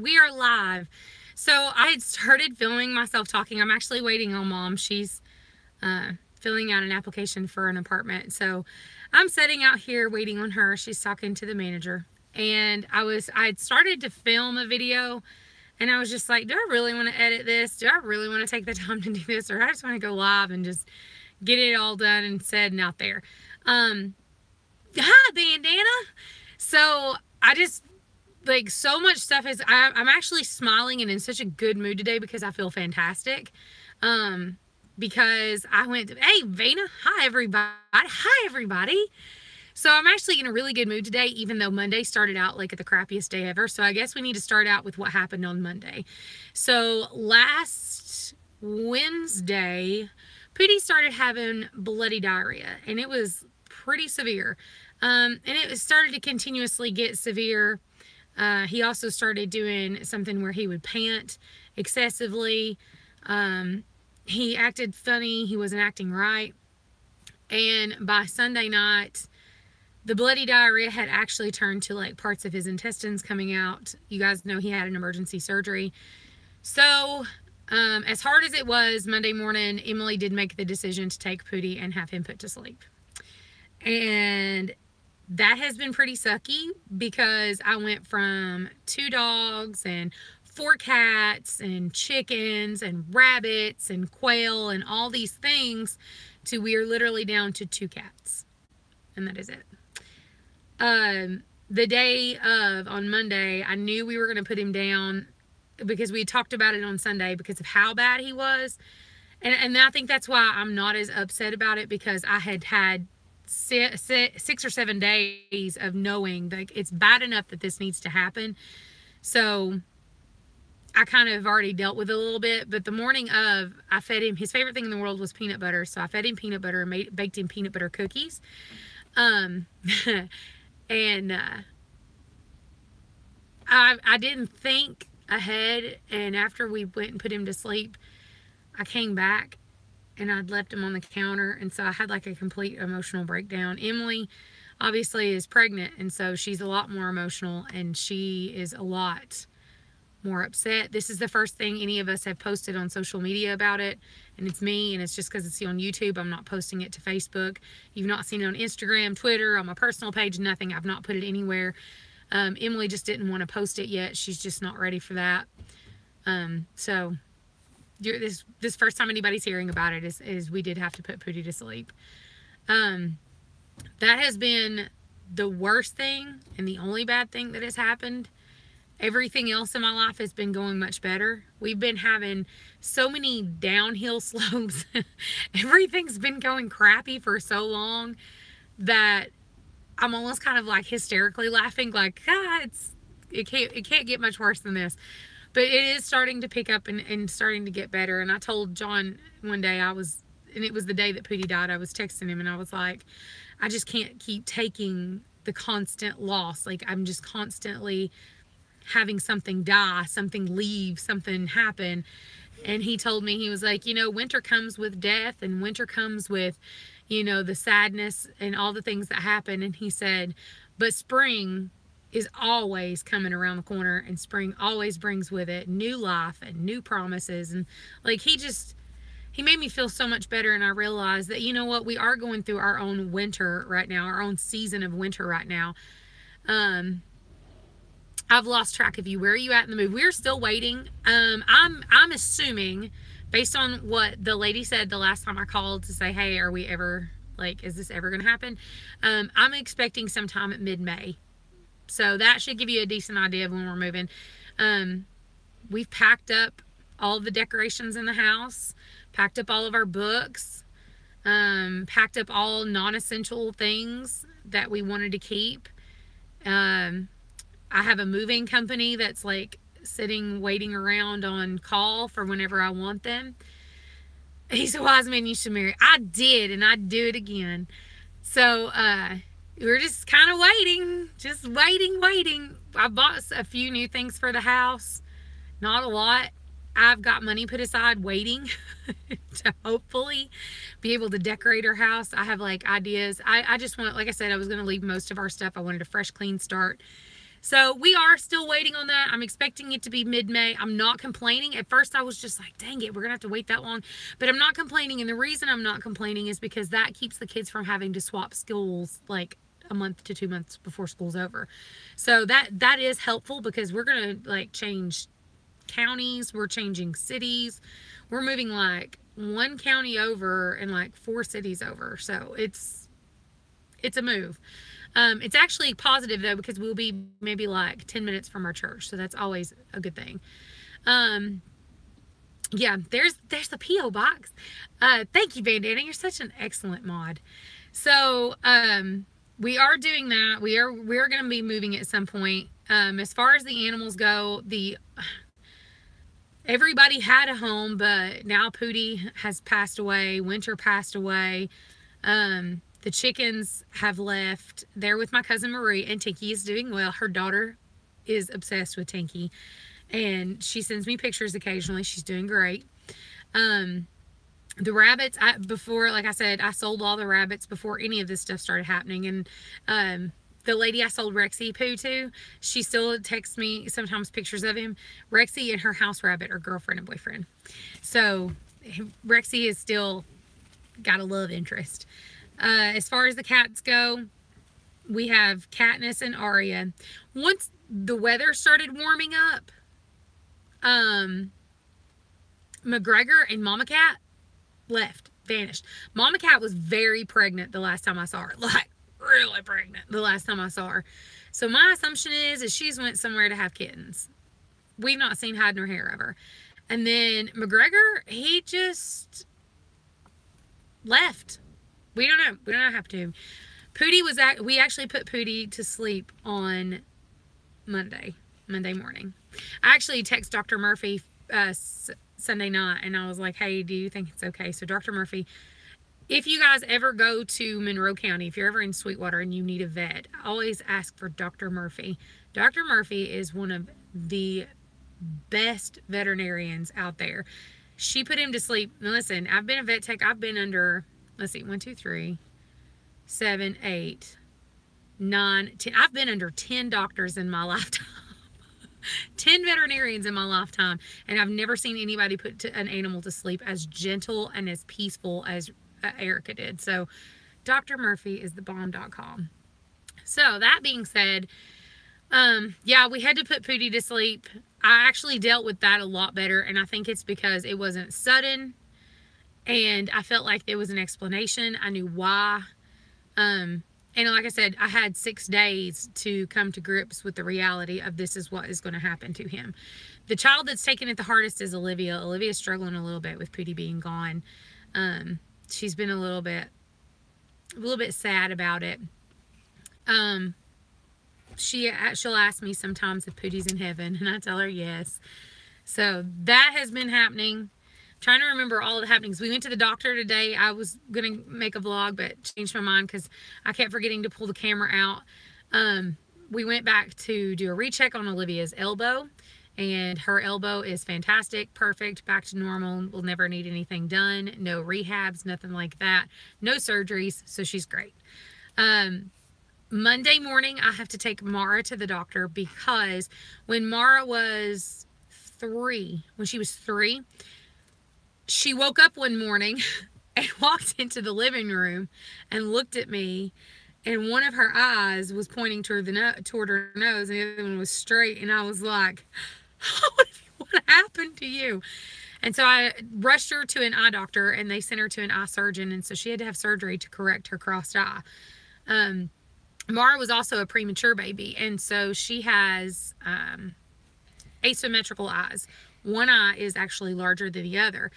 We are live. So I had started filming myself talking. I'm actually waiting on Mom. She's filling out an application for an apartment. So I'm sitting out here waiting on her. She's talking to the manager. And I had started to film a video, and I was just like, do I really want to edit this? Do I really want to take the time to do this? Or I just want to go live and just get it all done and said and out there. Hi, bandana. So I just, like, so much stuff is, I'm actually smiling and in such a good mood today because I feel fantastic. Because I went, hey, Vena, hi, everybody. Hi, everybody. So I'm actually in a really good mood today, even though Monday started out like the crappiest day ever. So I guess we need to start out with what happened on Monday. So last Wednesday, Pootie started having bloody diarrhea, and it was pretty severe. And it started to continuously get severe. He also started doing something where he would pant excessively. He acted funny. He wasn't acting right. And by Sunday night, the bloody diarrhea had actually turned to like parts of his intestines coming out. You guys know he had an emergency surgery. So, as hard as it was, Monday morning, Emily did make the decision to take Pootie and have him put to sleep. And that has been pretty sucky because I went from 2 dogs and 4 cats and chickens and rabbits and quail and all these things to we are literally down to 2 cats. And that is it. The day of, on Monday, I knew we were going to put him down because we talked about it on Sunday because of how bad he was. And I think that's why I'm not as upset about it, because I had 6 or 7 days of knowing that it's bad enough that this needs to happen. So I kind of already dealt with it a little bit. But the morning of, I fed him, his favorite thing in the world was peanut butter. So I fed him peanut butter and baked him peanut butter cookies. And I didn't think ahead, and after we went and put him to sleep, I came back and I'd left him on the counter, and so I had like a complete emotional breakdown. Emily obviously is pregnant, and so she's a lot more emotional, and she is a lot more upset. This is the first thing any of us have posted on social media about it, and it's me, and it's just because it's on YouTube. I'm not posting it to Facebook. You've not seen it on Instagram, Twitter, on my personal page, nothing. I've not put it anywhere. Emily just didn't want to post it yet. She's just not ready for that. So this first time anybody's hearing about it is we did have to put Pootie to sleep. That has been the worst thing and the only bad thing that has happened. Everything else in my life has been going much better. We've been having so many downhill slopes. Everything's been going crappy for so long that I'm almost kind of like hysterically laughing, like, it can't get much worse than this. But it is starting to pick up and starting to get better. And I told John one day, and it was the day that Pootie died, I was texting him and I was like, I just can't keep taking the constant loss. Like, I'm just constantly having something die, something leave, something happen. And he told me, he was like, winter comes with death, and winter comes with, the sadness and all the things that happen. And he said, but spring is always coming around the corner, and spring always brings with it new life and new promises. And like, he made me feel so much better. And I realized that, what, we are going through our own winter right now, our own season of winter right now. I've lost track of you. Where are you at in the move? We're still waiting. I'm assuming, based on what the lady said the last time I called to say, hey, are we ever, like, is this ever going to happen? I'm expecting sometime at mid-May. So that should give you a decent idea of when we're moving. We've packed up all the decorations in the house, packed up all of our books, packed up all non-essential things that we wanted to keep. I have a moving company that's like sitting, waiting around on call for whenever I want them. He's a wise man you should marry. I did, and I'd do it again. So, we're just kind of waiting, just waiting. I bought a few new things for the house. Not a lot. I've got money put aside waiting to hopefully be able to decorate our house. I have like ideas. I just want, like I said, I was going to leave most of our stuff. I wanted a fresh, clean start. So we are still waiting on that. I'm expecting it to be mid-May. I'm not complaining. At first I was just like, dang it, we're gonna have to wait that long. But I'm not complaining, and the reason I'm not complaining is because that keeps the kids from having to swap schools like a month to 2 months before school's over. So that is helpful, because we're gonna like change counties, we're changing cities, we're moving like 1 county over and like 4 cities over. So it's a move. It's actually positive though, because we'll be maybe like 10 minutes from our church, so that's always a good thing. Yeah, there's the P.O. box. Thank you, Bandana. You're such an excellent mod. So we are doing that. We're going to be moving at some point. As far as the animals go, everybody had a home, but now Pootie has passed away. Winter passed away. The chickens have left. They're with my cousin Marie, and Tinky is doing well. Her daughter is obsessed with Tinky, and she sends me pictures occasionally. She's doing great. The rabbits, before, like I said, I sold all the rabbits before any of this stuff started happening. And the lady I sold Rexy Poo to, she still texts me sometimes pictures of him. Rexy and her house rabbit are girlfriend and boyfriend. So Rexy is still got a love interest. As far as the cats go, we have Katniss and Arya. Once the weather started warming up, McGregor and Mama Cat left, vanished. Mama Cat was very pregnant the last time I saw her, like really pregnant the last time I saw her. So my assumption is she's went somewhere to have kittens. We've not seen hide nor hair of her. And then McGregor, he just left. We don't know. We don't know what happened to him. Pootie we actually put Pootie to sleep on Monday morning. I actually texted Dr. Murphy Sunday night, and I was like, hey, do you think it's okay? So Dr. Murphy, if you guys ever go to Monroe County, if you're ever in Sweetwater and you need a vet, always ask for Dr. Murphy. Dr. Murphy is one of the best veterinarians out there. She put him to sleep. Now listen, I've been a vet tech. I've been under, let's see, 1, 2, 3, 7, 8, 9, 10. I've been under 10 doctors in my lifetime. 10 veterinarians in my lifetime, and I've never seen anybody put an animal to sleep as gentle and as peaceful as Erica did. So Dr. Murphy is the bomb.com. So that being said, yeah, we had to put Pootie to sleep. I actually dealt with that a lot better, and I think it's because it wasn't sudden, and I felt like there was an explanation. I knew why. And like I said, I had 6 days to come to grips with the reality of this is what is going to happen to him. The child that's taken it the hardest is Olivia. Olivia's struggling a little bit with Pootie being gone. She's been a little bit sad about it. She'll ask me sometimes if Pootie's in heaven, and I tell her yes. So that has been happening. Trying to remember all of the happenings. We went to the doctor today. I was going to make a vlog, but changed my mind because I kept forgetting to pull the camera out. We went back to do a recheck on Olivia's elbow, and her elbow is fantastic, perfect, back to normal. Will never need anything done. No rehabs, nothing like that. No surgeries, so she's great. Monday morning, I have to take Mara to the doctor because when Mara was 3, she woke up one morning and walked into the living room and looked at me, and one of her eyes was pointing toward her nose, and the other one was straight, and I was like, what happened to you? And so I rushed her to an eye doctor, and they sent her to an eye surgeon, and so she had to have surgery to correct her crossed eye. Mara was also a premature baby, and so she has asymmetrical eyes. One eye is actually larger than the other.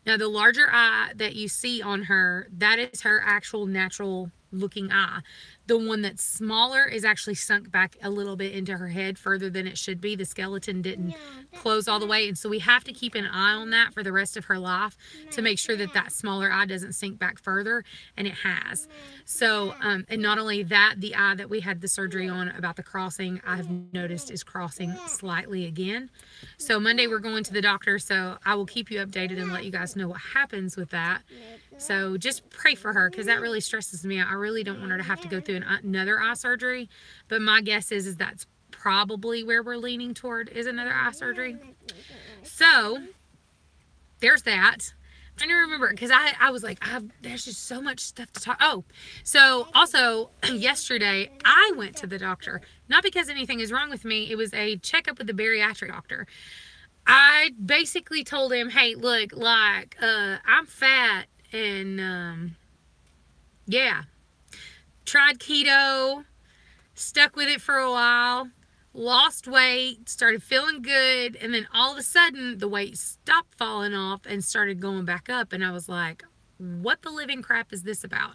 Now, the larger eye that you see on her, that is her actual natural looking eye. The one that's smaller is actually sunk back a little bit into her head further than it should be. The skeleton didn't close all the way, and so we have to keep an eye on that for the rest of her life to make sure that that smaller eye doesn't sink back further, and it has. So, and not only that, the eye that we had the surgery on about the crossing, I have noticed is crossing slightly again. So Monday we're going to the doctor, so I will keep you updated and let you guys know what happens with that. So just pray for her, because that really stresses me out. I really don't want her to have to go through another eye surgery, but my guess is that's probably where we're leaning toward is another eye surgery. So there's that. I don't remember, because I was like, there's just so much stuff to talk. Oh, so also yesterday I went to the doctor, not because anything is wrong with me. It was a checkup with the bariatric doctor. I basically told him, hey, look, like, I'm fat and, yeah, tried keto, stuck with it for a while, lost weight, started feeling good, and then all of a sudden the weight stopped falling off and started going back up, and I was like, what the living crap is this about?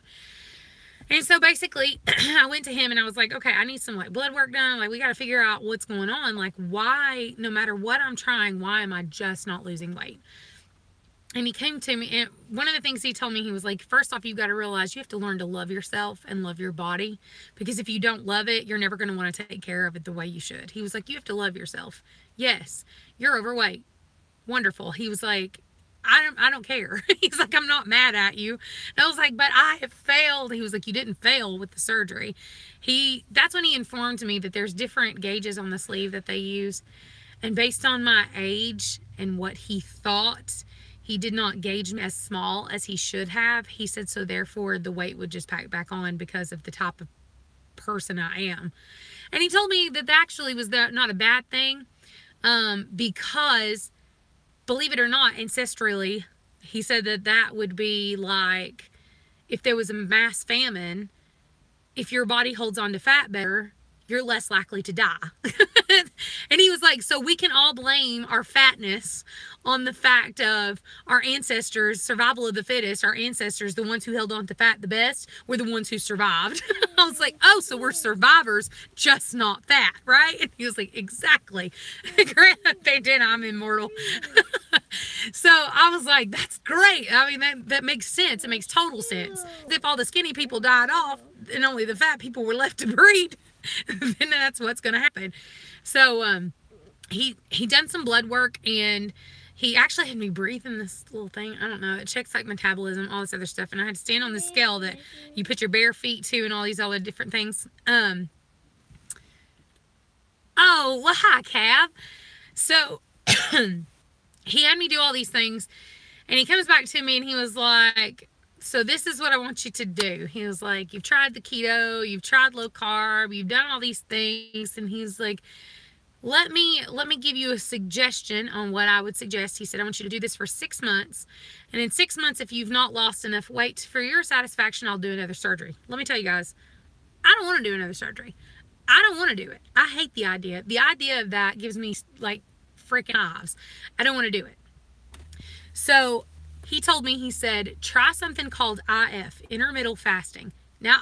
And so basically I went to him and I was like, okay, I need some like blood work done. Like, we got to figure out what's going on. Like, why, no matter what I'm trying, why am I just not losing weight? And he came to me, and one of the things he told me, he was like, first off, you've got to realize you have to learn to love yourself and love your body, because if you don't love it, you're never going to want to take care of it the way you should. He was like, you have to love yourself. Yes, you're overweight. Wonderful. He was like, I don't care. He's like, I'm not mad at you. And I was like, but I have failed. He was like, you didn't fail with the surgery. That's when he informed me that there's different gauges on the sleeve that they use. And based on my age and what he thought, he did not gauge me as small as he should have. He said, so therefore the weight would just pack back on because of the type of person I am. And he told me that actually was not a bad thing, because, believe it or not, ancestrally, he said that would be like if there was a mass famine, if your body holds on to fat better, you're less likely to die. And he was like, so we can all blame our fatness on the fact of our ancestors, survival of the fittest. Our ancestors, the ones who held on to fat the best, were the ones who survived. I was like, oh, so we're survivors, just not fat, right? And he was like, exactly. Granted, I'm immortal. So I was like, that's great. I mean, that makes sense. It makes total sense. If all the skinny people died off and only the fat people were left to breed, then that's what's going to happen. So he done some blood work, and he actually had me breathe in this little thing. I don't know. It checks like metabolism, all this other stuff. And I had to stand on the scale that you put your bare feet to and all these other different things. Oh, well, hi, Cav. So he had me do all these things, and he comes back to me and he was like, so this is what I want you to do. He was like, you've tried the keto, you've tried low carb, you've done all these things. And he's like, let me give you a suggestion on what I would suggest. He said, I want you to do this for 6 months. And in 6 months, if you've not lost enough weight for your satisfaction, I'll do another surgery. Let me tell you guys, I don't want to do another surgery. I don't want to do it. I hate the idea. The idea of that gives me like freaking hives. I don't want to do it. So he told me, he said, try something called IF, intermittent fasting. Now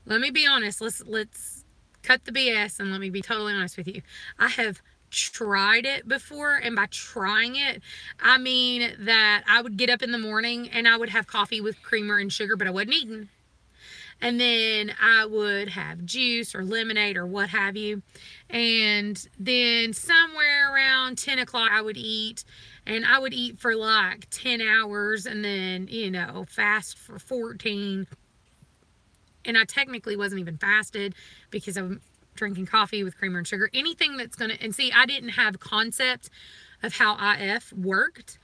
let me be honest, let's cut the BS and let me be totally honest with you. I have tried it before, and by trying it, I mean that I would get up in the morning and I would have coffee with creamer and sugar, but I wasn't eating. And then I would have juice or lemonade or what have you. And then somewhere around 10 o'clock I would eat. And I would eat for like 10 hours and then, fast for 14. And I technically wasn't even fasted because I'm drinking coffee with creamer and sugar. Anything that's going to, and see, I didn't have concept of how IF worked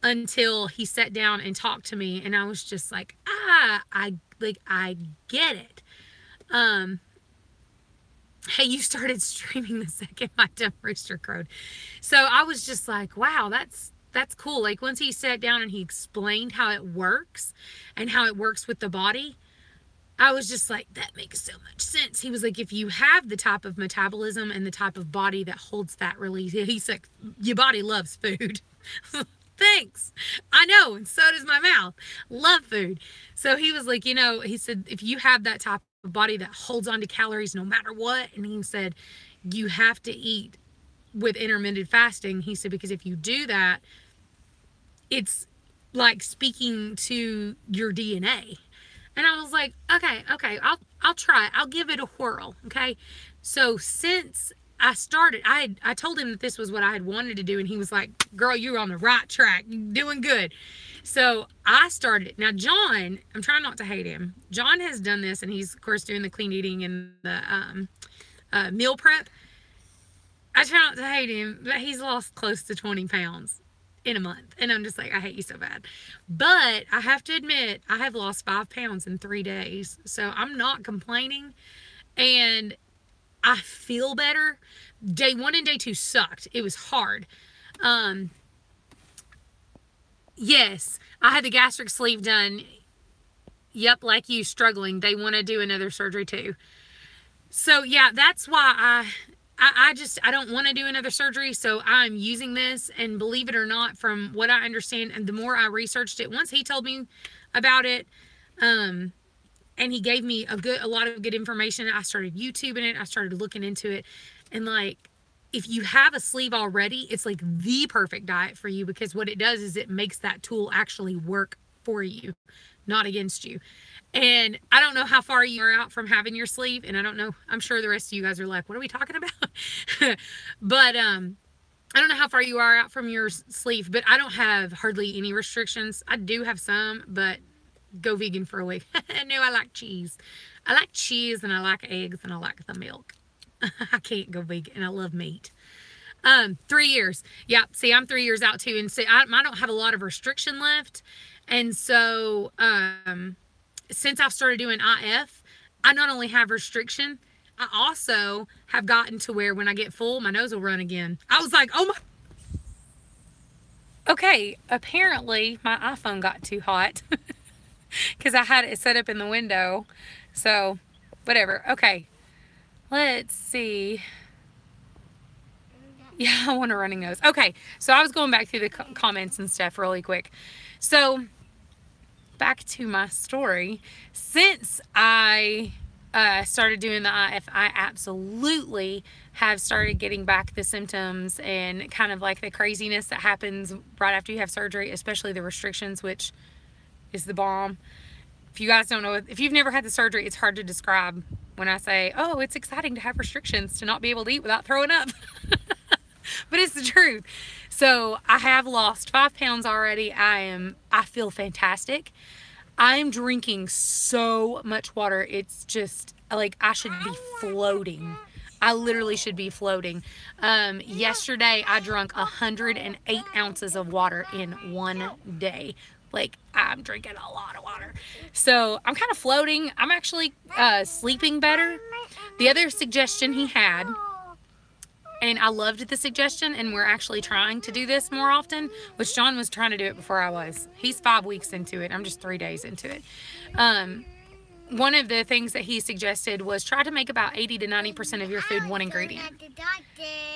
until he sat down and talked to me. And I was just like, I get it. Hey, you started streaming the second my dumb rooster crowed. So I was just like, wow, that's cool. Like, once he sat down and he explained how it works and how it works with the body, I was just like, that makes so much sense. He was like, if you have the type of metabolism and the type of body that holds fat really, he's like, your body loves food. Thanks. I know. And so does my mouth. Love food. So he was like, he said, if you have that type of body that holds on to calories no matter what, and he said, you have to eat with intermittent fasting. He said, because if you do that, it's like speaking to your DNA. And I was like, okay, I'll try it. I'll give it a whirl. Okay. So since I started, I told him that this was what I had wanted to do, and he was like, girl, you're on the right track. You're doing good. So I started. Now, John, I'm trying not to hate him. John has done this, and he's, of course, doing the clean eating and the meal prep. I try not to hate him, but he's lost close to 20 pounds in a month. And I'm just like, I hate you so bad. But I have to admit, I have lost 5 pounds in 3 days. So I'm not complaining. And I feel better. Day 1 and day 2 sucked. It was hard. Yes, I had the gastric sleeve done. Yep, like you, struggling. They want to do another surgery too. So yeah, that's why I don't want to do another surgery. So I'm using this, and believe it or not, from what I understand, and the more I researched it, once he told me about it, and he gave me a lot of good information, I started YouTubing it. I started looking into it, and like, if you have a sleeve already, it's like the perfect diet for you, because what it does is it makes that tool actually work for you, not against you. And I don't know how far you are out from having your sleeve, and I don't know, I'm sure the rest of you guys are like, what are we talking about? But I don't know how far you are out from your sleeve, but I don't have hardly any restrictions. I do have some, but go vegan for a week. No, I like cheese. I like cheese, and I like eggs, and I like the milk. I can't go vegan, and I love meat. 3 years. Yeah, see, I'm 3 years out too, and see, I don't have a lot of restriction left. And so, since I've started doing IF, I not only have restriction, I also have gotten to where when I get full, my nose will run again. I was like, oh my. Okay, apparently my iPhone got too hot because I had it set up in the window. So, whatever. Okay, let's see. Yeah, I want a running nose. Okay, so I was going back through the comments and stuff really quick. So, back to my story. Since I started doing the IF, I absolutely have started getting back the symptoms and kind of like the craziness that happens right after you have surgery, especially the restrictions, which is the bomb. If you guys don't know, if you've never had the surgery, it's hard to describe when I say, oh, it's exciting to have restrictions, to not be able to eat without throwing up. But it's the truth. So I have lost 5 pounds already. I feel fantastic. I am drinking so much water. It's just like I should be floating. I literally should be floating. Yesterday I drank 108 ounces of water in 1 day. Like, I'm drinking a lot of water. So I'm kind of floating. I'm actually sleeping better. The other suggestion he had, and I loved the suggestion, and we're actually trying to do this more often, which John was trying to do it before I was. He's 5 weeks into it. I'm just 3 days into it. One of the things that he suggested was try to make about 80 to 90% of your food one ingredient.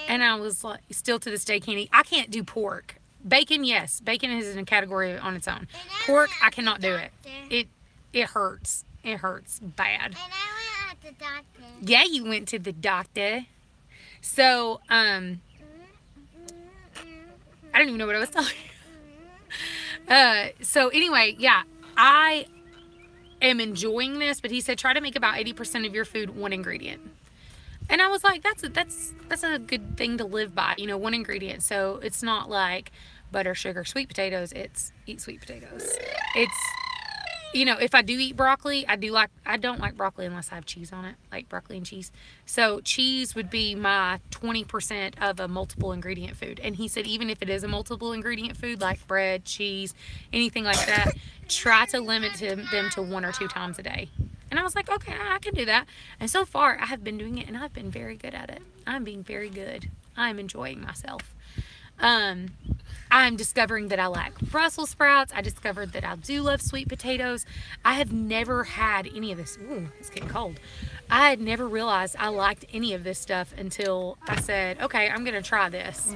And I was like, still to this day can't eat. I can't do pork. Bacon, yes. Bacon is in a category on its own. Pork, I cannot do it. It hurts. It hurts bad. And I went to the doctor. Yeah, you went to the doctor. So, I don't even know what I was telling you. So anyway, yeah, I am enjoying this, but he said try to make about 80% of your food one ingredient. And I was like, that's a good thing to live by, you know, one ingredient. So it's not like butter, sugar, sweet potatoes. It's eat sweet potatoes. It's, you know, if I do eat broccoli, I don't like broccoli unless I have cheese on it, like broccoli and cheese. So cheese would be my 20% of a multiple ingredient food. And he said, even if it is a multiple ingredient food, like bread, cheese, anything like that, try to limit them to 1 or 2 times a day. And I was like, okay, I can do that. And so far, I have been doing it, and I've been very good at it. I'm being very good. I'm enjoying myself. I'm discovering that I like Brussels sprouts. I discovered that I do love sweet potatoes. I have never had any of this. Ooh, it's getting cold. I had never realized I liked any of this stuff until I said, okay, I'm going to try this.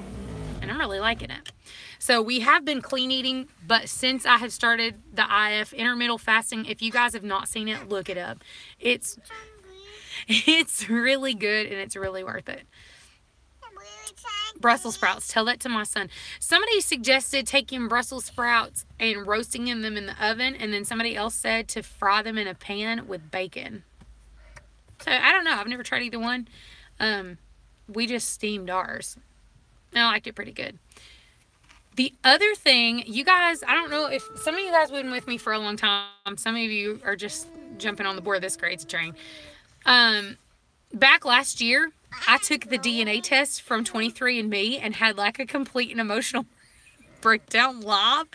And I'm really liking it. So we have been clean eating, but since I have started the IF, intermittent fasting, if you guys have not seen it, look it up. It's really good, and it's really worth it. Brussels sprouts. Tell that to my son. Somebody suggested taking Brussels sprouts and roasting them in the oven, and then somebody else said to fry them in a pan with bacon. So I don't know. I've never tried either one. We just steamed ours. I liked it pretty good. The other thing, you guys, I don't know if some of you guys have been with me for a long time. Some of you are just jumping on the board of this crazy train. back last year, I took the DNA test from 23andMe and had like a complete and emotional breakdown live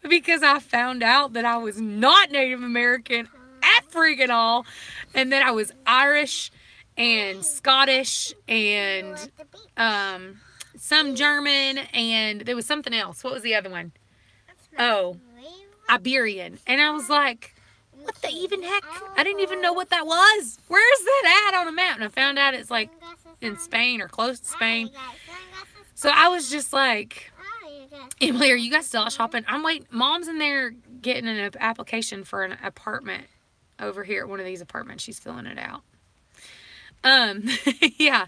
because I found out that I was not Native American at freaking all, and that I was Irish and Scottish and some German, and there was something else. What was the other one? Oh, Iberian. And I was like, what the even heck? I didn't even know what that was. Where's that at on a map? And I found out it's like in Spain or close to Spain. So I was just like, Emily, are you guys still out shopping? I'm waiting. Mom's in there getting an application for an apartment over here at one of these apartments. She's filling it out. Yeah.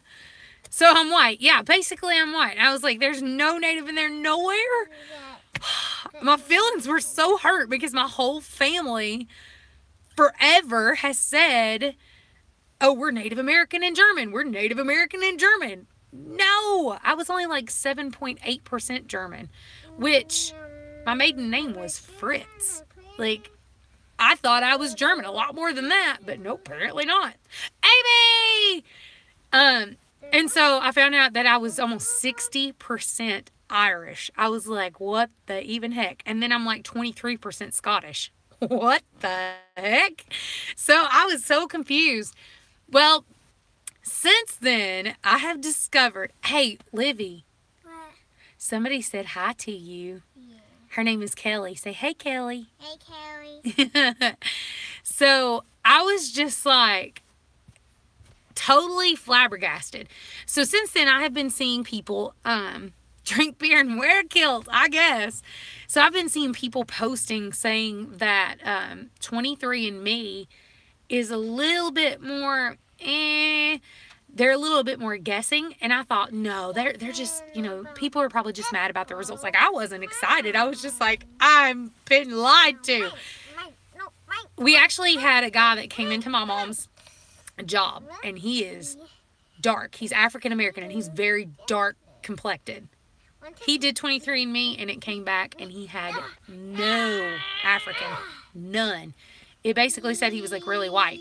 So I'm white. Yeah, basically I'm white. I was like, there's no Native in there nowhere. My feelings were so hurt because my whole family forever has said, oh, we're Native American and German. We're Native American and German. No, I was only like 7.8% German, which my maiden name was Fritz. Like, I thought I was German a lot more than that, but nope, apparently not. Amy! And so I found out that I was almost 60% Irish. I was like, what the even heck? And then I'm like 23% Scottish. What the heck? So I was so confused. Well, since then, I have discovered, hey, Livy, What? somebody said hi to you. Yeah. Her name is Kelly. Say, hey, Kelly. Hey, Kelly. So I was just like totally flabbergasted. So since then, I have been seeing people drink beer and wear kilts, I guess. So I've been seeing people posting saying that 23andMe is a little bit more they're a little bit more guessing, and I thought, no, they're just, you know, people are probably just mad about the results. Like, I wasn't excited. I was just like, I'm been lied to. We actually had a guy that came into my mom's job, and he is dark. He's African American, and he's very dark complected. He did 23andMe, and it came back, and he had no African, none. It basically said he was like really white.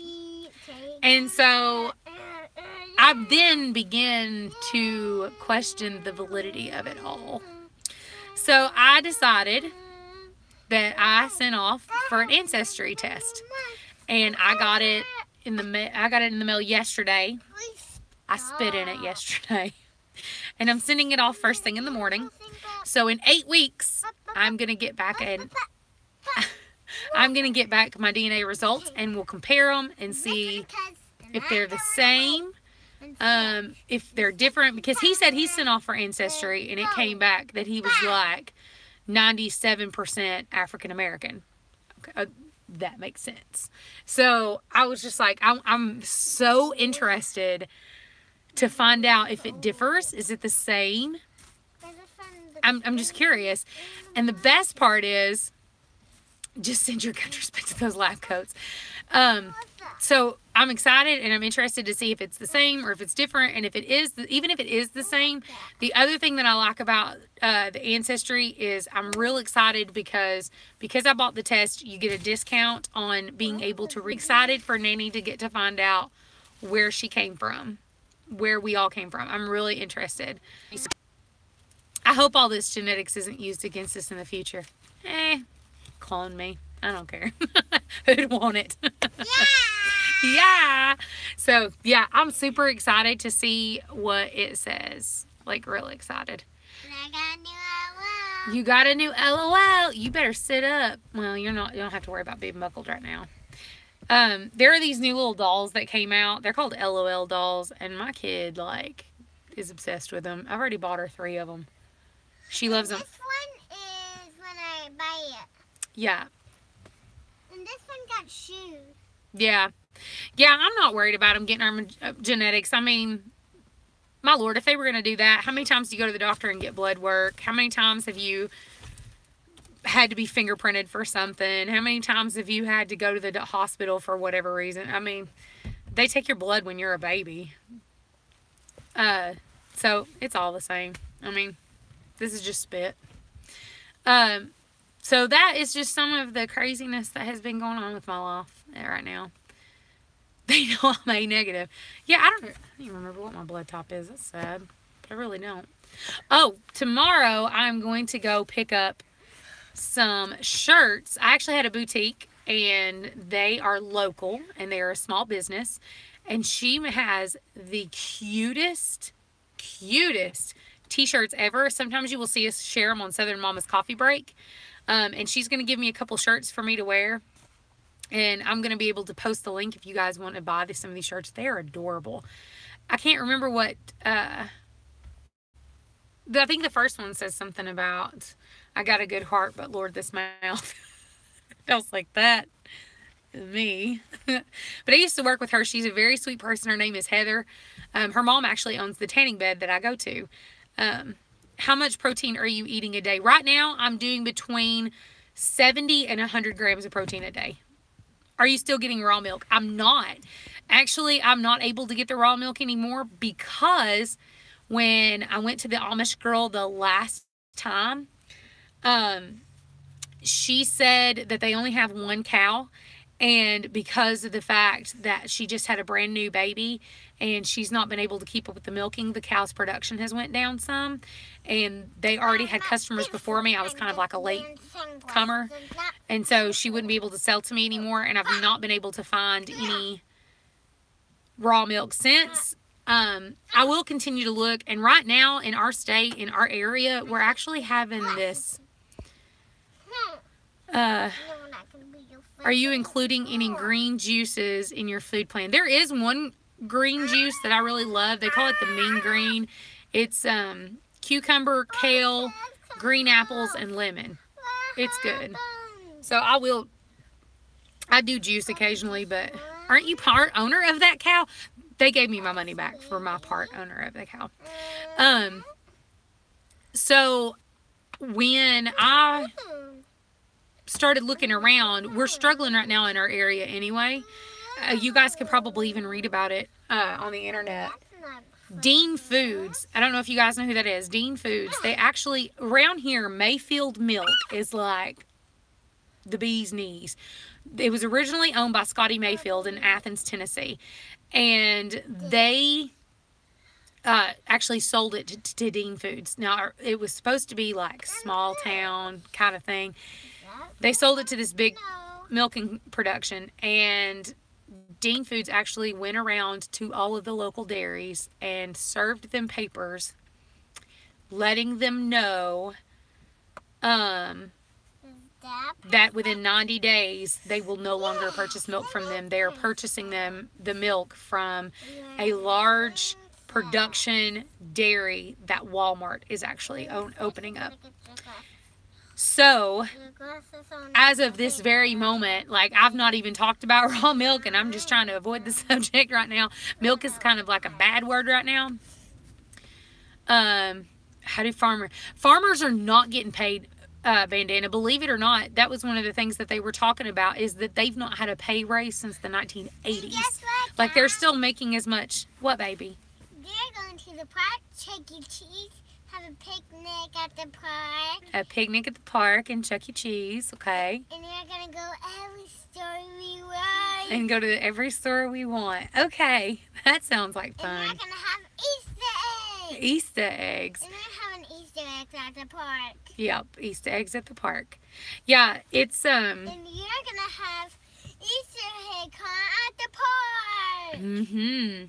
And so I then began to question the validity of it all. So I decided that I sent off for an ancestry test, and I got it in the mail yesterday. I spit in it yesterday, and I'm sending it off first thing in the morning. So in 8 weeks, I'm gonna get back my DNA results, and we'll compare them and see if they're the same, if they're different, because he said he sent off for ancestry and it came back that he was like 97% African American. Okay, that makes sense. So I was just like, I'm so interested to find out if it differs. Is it the same? I'm just curious. And the best part is, just send your good respect to those lab coats. So I'm excited and I'm interested to see if it's the same or if it's different. And if it is, even if it is the same, the other thing that I like about the ancestry is I'm real excited because I bought the test, you get a discount on being able to excited for Nanny to get to find out where she came from, where we all came from. I'm really interested. I hope all this genetics isn't used against us in the future. Clone me. I don't care. Who'd want it? Yeah. Yeah. So, yeah, I'm super excited to see what it says. Like, really excited. And I got a new LOL. You got a new LOL. You better sit up. Well, you don't have to worry about being buckled right now. There are these new little dolls that came out. They're called LOL dolls, and my kid, like, is obsessed with them. I've already bought her 3 of them. She loves them. This one is when I buy it. Yeah. And this one got shoes. Yeah. Yeah, I'm not worried about them getting our genetics. I mean, my Lord, if they were going to do that, how many times do you go to the doctor and get blood work? How many times have you had to be fingerprinted for something? How many times have you had to go to the hospital for whatever reason? I mean, they take your blood when you're a baby. So it's all the same. I mean, this is just spit. So that is just some of the craziness that has been going on with my life right now. They know I'm A negative. Yeah, I don't even remember what my blood type is. That's sad. But I really don't. Oh, tomorrow I'm going to go pick up some shirts. I actually had a boutique, and they are local, and they are a small business. And she has the cutest t-shirts ever. Sometimes you will see us share them on Southern Mama's Coffee Break. And she's going to give me a couple shirts for me to wear. And I'm going to be able to post the link if you guys want to buy some of these shirts. They are adorable. I can't remember what... I think the first one says something about, I got a good heart, but Lord, this mouth. I was like, that is me. But I used to work with her. She's a very sweet person. Her name is Heather. Her mom actually owns the tanning bed that I go to. How much protein are you eating a day? Right now, I'm doing between 70 and 100 grams of protein a day. Are you still getting raw milk? I'm not. Actually, I'm not able to get the raw milk anymore because when I went to the Amish girl the last time, she said that they only have one cow. And because of the fact that she just had a brand new baby and she's not been able to keep up with the milking, the cow's production has went down some. And they already had customers before me. I was kind of like a late comer. And so she wouldn't be able to sell to me anymore. And I've not been able to find any raw milk since. I will continue to look. And right now in our state, in our area, we're actually having this... Are you including any green juices in your food plan? There is one green juice that I really love. They call it the mean green. It's cucumber, kale, green apples, and lemon. It's good. So I do juice occasionally, but aren't you part owner of that cow? They gave me my money back for my part owner of the cow. So when I started looking around, we're struggling right now in our area anyway. You guys could probably even read about it on the internet. Dean Foods, I don't know if you guys know who that is. Dean Foods, they actually, around here, Mayfield Milk is like the bee's knees. It was originally owned by Scotty Mayfield in Athens, Tennessee, and they actually sold it to Dean Foods. Now, it was supposed to be like small town kind of thing. They sold it to this big milking production, and Dean Foods actually went around to all of the local dairies and served them papers letting them know that within 90 days they will no longer purchase milk from them. They are purchasing the milk from a large production dairy that Walmart is actually opening up. So, as of this very moment, like, I've not even talked about raw milk, and I'm just trying to avoid the subject right now. Milk is kind of like a bad word right now. How do farmers are not getting paid, Bandana. Believe it or not, that was one of the things that they were talking about, is that they've not had a pay raise since the 1980s. Like, they're still making as much. What, baby? They're going to the park, Chuck E. Cheese, have a picnic at the park. A picnic at the park and Chuck E. Cheese, okay. And we're going to go every store we want. And go to every store we want. Okay, that sounds like fun. And we're going to have Easter eggs. Easter eggs. And we're going to have an Easter egg at the park. Yep, Easter eggs at the park. Yeah, it's And you're going to have Easter egg hunt at the park. Mm-hmm.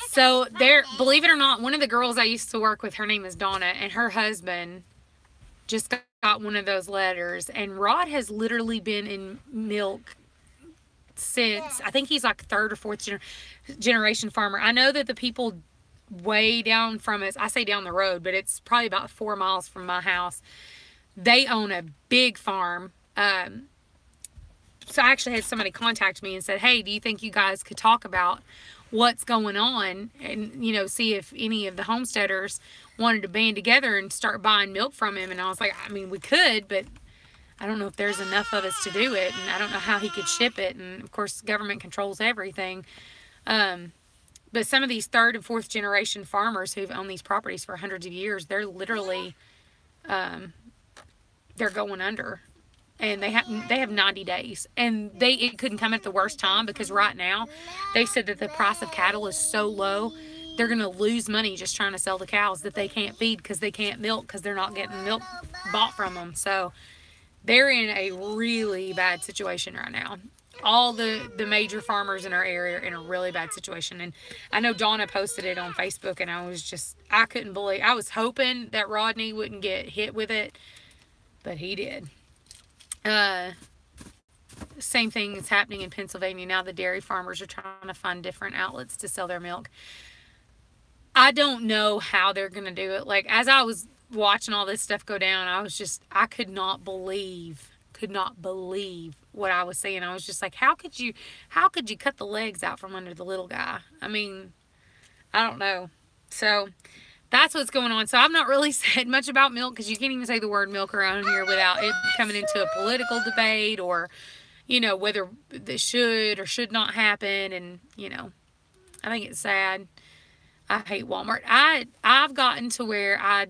So there, believe it or not, one of the girls I used to work with, her name is Donna, and her husband just got one of those letters. And Rod has literally been in milk since, I think he's like third or fourth generation farmer. I know that the people way down from us, I say down the road, but it's probably about 4 miles from my house. They own a big farm. So I actually had somebody contact me and said, hey, do you think you guys could talk about what's going on and, you know, see if any of the homesteaders wanted to band together and start buying milk from him? And I was like, I mean, we could, but I don't know if there's enough of us to do it, and I don't know how he could ship it. And of course, government controls everything. But some of these third and fourth generation farmers who've owned these properties for hundreds of years, they're literally, they're going under. and they have 90 days, and it couldn't come at the worst time, because right now they said that the price of cattle is so low they're going to lose money just trying to sell the cows that they can't feed because they can't milk, because they're not getting milk bought from them. So they're in a really bad situation right now. All the major farmers in our area are in a really bad situation. And I know Donna posted it on Facebook, and I couldn't believe, I was hoping that Rodney wouldn't get hit with it, but he did. Same thing is happening in Pennsylvania now. The dairy farmers are trying to find different outlets to sell their milk. I don't know how they're going to do it. Like, as I was watching all this stuff go down, I could not believe what I was seeing. I was just like, how could you cut the legs out from under the little guy? I mean, I don't know. So that's what's going on. So I've not really said much about milk, because you can't even say the word milk around here without it coming into a political debate, or, you know, whether this should or should not happen. And, you know, I think it's sad. I hate Walmart. I've gotten to where I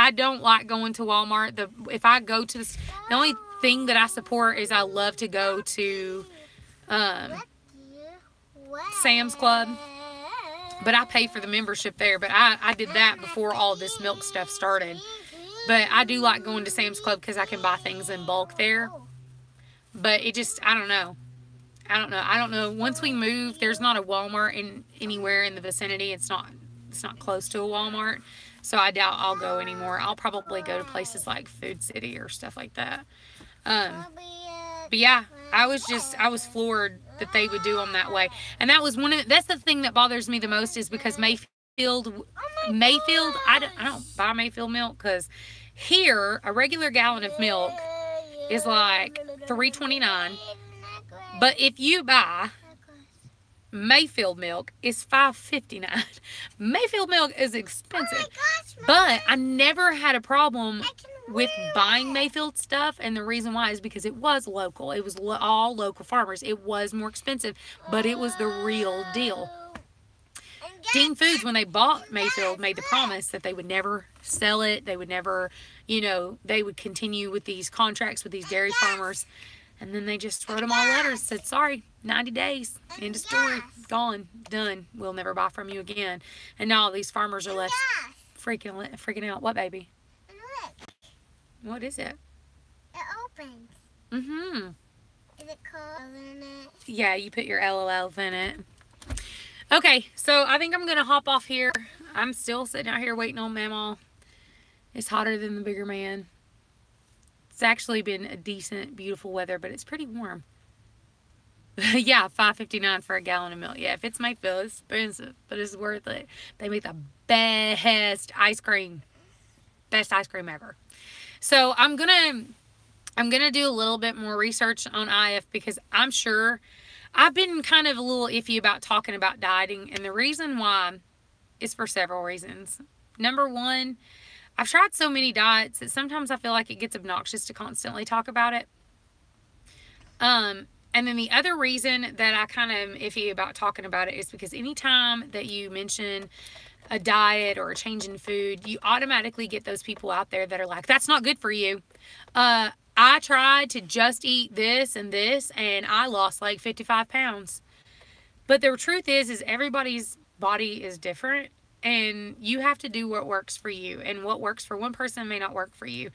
don't like going to Walmart. If I go to the only thing that I support is I love to go to Sam's Club, but I pay for the membership there. But I did that before all this milk stuff started. But I do like going to Sam's Club because I can buy things in bulk there. But it just, I don't know. Once we move, there's not a Walmart anywhere in the vicinity. It's not close to a Walmart. So I doubt I'll go anymore. I'll probably go to places like Food City or stuff like that. But yeah, I was floored that they would do them that way. And that's the thing that bothers me the most, is because Mayfield, I don't buy Mayfield milk, because here a regular gallon of milk is like $3.29. But if you buy Mayfield milk, it's $5.59. Mayfield milk is expensive. But I never had a problem with buying Mayfield stuff, and the reason why is because it was local. It was all local farmers. It was more expensive, but it was the real deal. Dean Foods, when they bought Mayfield, made the promise that they would never sell it. They would never, you know, they would continue with these contracts with these dairy farmers. And then they just wrote them all letters, said, sorry, 90 days, end of story, gone, done. We'll never buy from you again. And now all these farmers are left freaking out. What, baby? What is it? It opens. Mm-hmm. Is it cold in it? Yeah, you put your LOLs in it. Okay, so I think I'm going to hop off here. I'm still sitting out here waiting on Mamaw. It's hotter than the bigger man. It's actually been a decent, beautiful weather, but it's pretty warm. Yeah, $5.59 for a gallon of milk. Yeah, if it's Mayfield, it's expensive, but it's worth it. They make the best ice cream. Best ice cream ever. So I'm gonna do a little bit more research on IF, because I'm sure I've been kind of a little iffy about talking about dieting, and the reason why is for several reasons. Number one, I've tried so many diets that sometimes I feel like it gets obnoxious to constantly talk about it. And then the other reason that I kind of am iffy about talking about it is because anytime that you mention a diet or a change in food, you automatically get those people out there that are like, that's not good for you. I tried to just eat this, and I lost like 55 pounds. But the truth is everybody's body is different. And you have to do what works for you. And what works for one person may not work for you.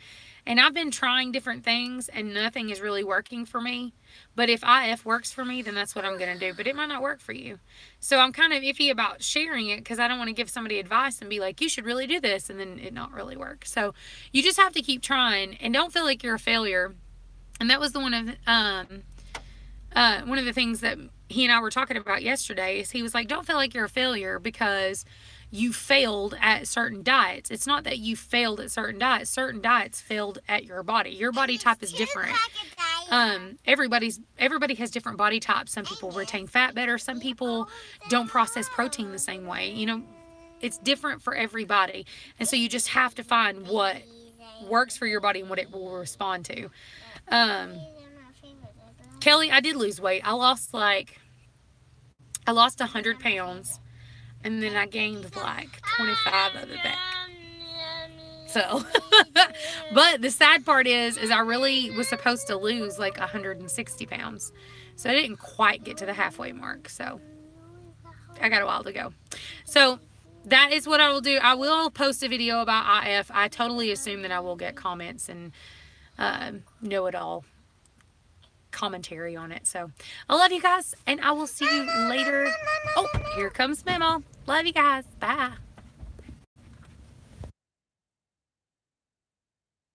And I've been trying different things, and nothing is really working for me. But if IF works for me, then that's what I'm going to do. But it might not work for you. So I'm kind of iffy about sharing it, because I don't want to give somebody advice and be like, you should really do this, and then it not really work. So you just have to keep trying, and don't feel like you're a failure. And that was one of the things that he and I were talking about yesterday, is he was like, don't feel like you're a failure because you failed at certain diets. It's not that you failed at certain diets. Certain diets failed at your body. Your body type is different. Everybody has different body types. Some people retain fat better. Some people don't process protein the same way. You know, it's different for everybody. And so you just have to find what works for your body and what it will respond to. Kelly, I did lose weight. I lost 100 pounds. And then I gained like 25 of it back. So, but the sad part is I really was supposed to lose like 160 pounds. So I didn't quite get to the halfway mark. So I got a while to go. So that is what I will do. I will post a video about IF. I totally assume that I will get comments and know-it-all commentary on it. So I love you guys, and I will see you later. Oh, here comes Memo. Love you guys. Bye.